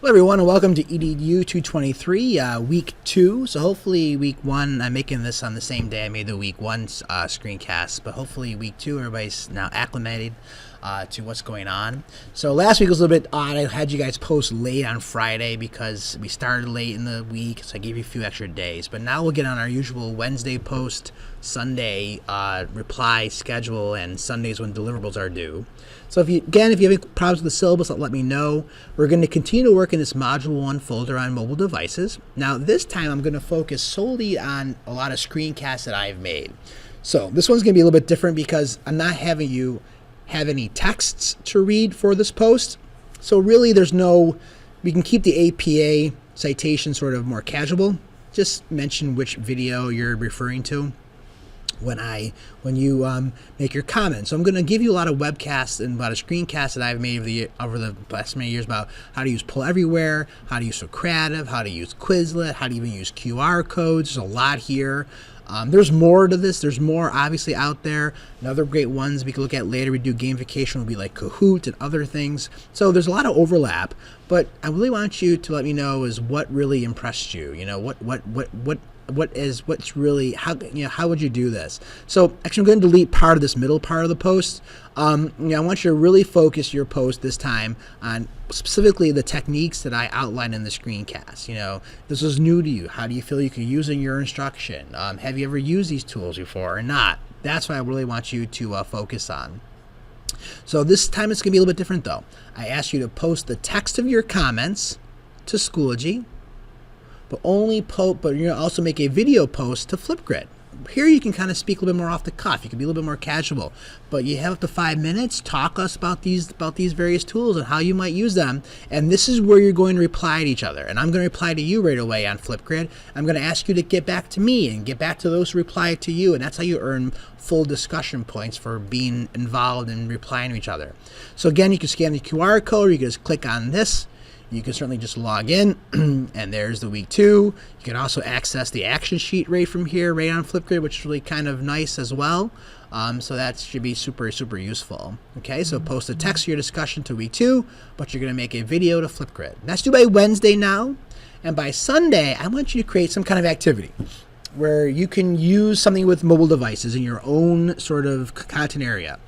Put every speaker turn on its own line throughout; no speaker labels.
Hello everyone and welcome to EDU 223, week 2. So hopefully week 1, I'm making this on the same day I made the week 1 screencast, but hopefully week 2 everybody's now acclimated to what's going on. So last week was a little bit odd. I had you guys post late on Friday because we started late in the week, so I gave you a few extra days. But now we'll get on our usual Wednesday post, Sunday reply schedule, and Sundays when deliverables are due. So if you have any problems with the syllabus, let me know. We're going to continue to work in this Module 1 folder on mobile devices. Now this time I'm going to focus solely on a lot of screencasts that I've made. So this one's going to be a little bit different because I'm not having you have any texts to read for this post. So really we can keep the APA citation sort of more casual. Just mention which video you're referring to when you make your comments. So I'm going to give you a lot of webcasts and a lot of screencasts that I've made over the past many years about how to use Pull Everywhere, how to use Socrative, how to use Quizlet, how to even use QR codes. There's a lot here. There's more to this. There's more obviously out there. And other great ones we can look at later. We do gamification will be like Kahoot and other things. So there's a lot of overlap. But I really want you to let me know is what really impressed you. You know, what's really, how would you do this? So actually I'm going to delete part of this middle part of the post. I want you to really focus your post this time on specifically the techniques that I outlined in the screencast. This is new to you. How do you feel you can use in your instruction? Have you ever used these tools before or not? That's what I really want you to focus on. So this time it's going to be a little bit different though. I asked you to post the text of your comments to Schoology, but you're going to also make a video post to Flipgrid. Here you can kind of speak a little bit more off the cuff. You can be a little bit more casual, but you have up to 5 minutes. Talk us about these various tools and how you might use them. And this is where you're going to reply to each other. And I'm going to reply to you right away on Flipgrid. I'm going to ask you to get back to me and get back to those who reply to you. And that's how you earn full discussion points for being involved and replying to each other. So again, you can scan the QR code, or you can just click on this. You can certainly just log in, and there's the week 2. You can also access the action sheet right from here, right on Flipgrid, which is really kind of nice as well. So that should be super, super useful. Okay, so post a text of your discussion to week 2, but you're going to make a video to Flipgrid. That's due by Wednesday now, and by Sunday, I want you to create some kind of activity where you can use something with mobile devices in your own sort of content area.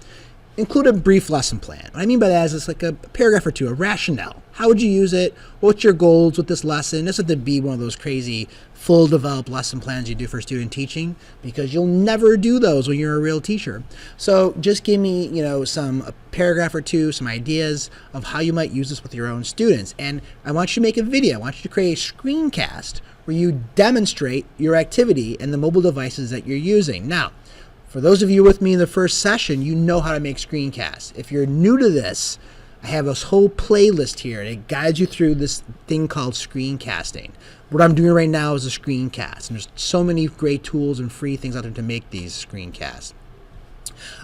Include a brief lesson plan. What I mean by that is it's like a paragraph or two, a rationale. How would you use it? What's your goals with this lesson? It doesn't have to be one of those crazy full developed lesson plans you do for student teaching, because you'll never do those when you're a real teacher. So just give me, a paragraph or two, some ideas of how you might use this with your own students. And I want you to make a video. I want you to create a screencast where you demonstrate your activity and the mobile devices that you're using. Now, for those of you with me in the first session, you know how to make screencasts. If you're new to this, I have this whole playlist here, and it guides you through this thing called screencasting. What I'm doing right now is a screencast, and there's so many great tools and free things out there to make these screencasts.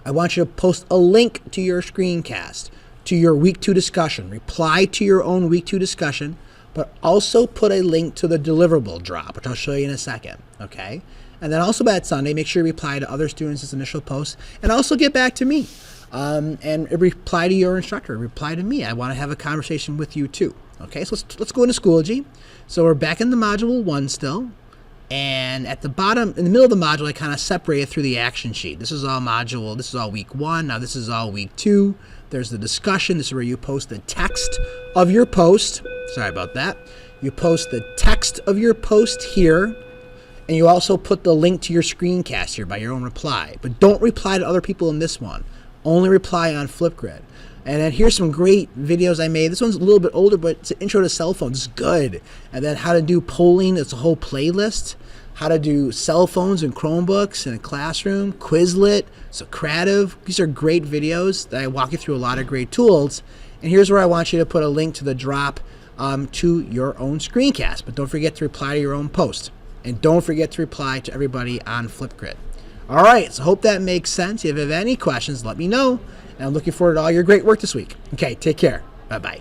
I want you to post a link to your screencast, to your week 2 discussion. Reply to your own week 2 discussion, but also put a link to the deliverable drop, which I'll show you in a second, okay? And then also by Sunday, make sure you reply to other students' initial posts, and also get back to me. And reply to your instructor. Reply to me. I want to have a conversation with you too. Okay, so let's go into Schoology. So we're back in the Module 1 still. And at the bottom, in the middle of the module, I kind of separated through the action sheet. This is all this is all week 1. Now this is all week 2. There's the discussion. This is where you post the text of your post. Sorry about that. You post the text of your post here. And you also put the link to your screencast here by your own reply. But don't reply to other people in this one. Only reply on Flipgrid. And then here's some great videos I made. This one's a little bit older, but it's an intro to cell phones. It's good. And then how to do polling. It's a whole playlist. How to do cell phones and Chromebooks in a classroom. Quizlet, Socrative. These are great videos that I walk you through a lot of great tools. And here's where I want you to put a link to the drop to your own screencast. But don't forget to reply to your own post. And don't forget to reply to everybody on Flipgrid. All right, so hope that makes sense. If you have any questions, let me know. And I'm looking forward to all your great work this week. Okay, take care. Bye-bye.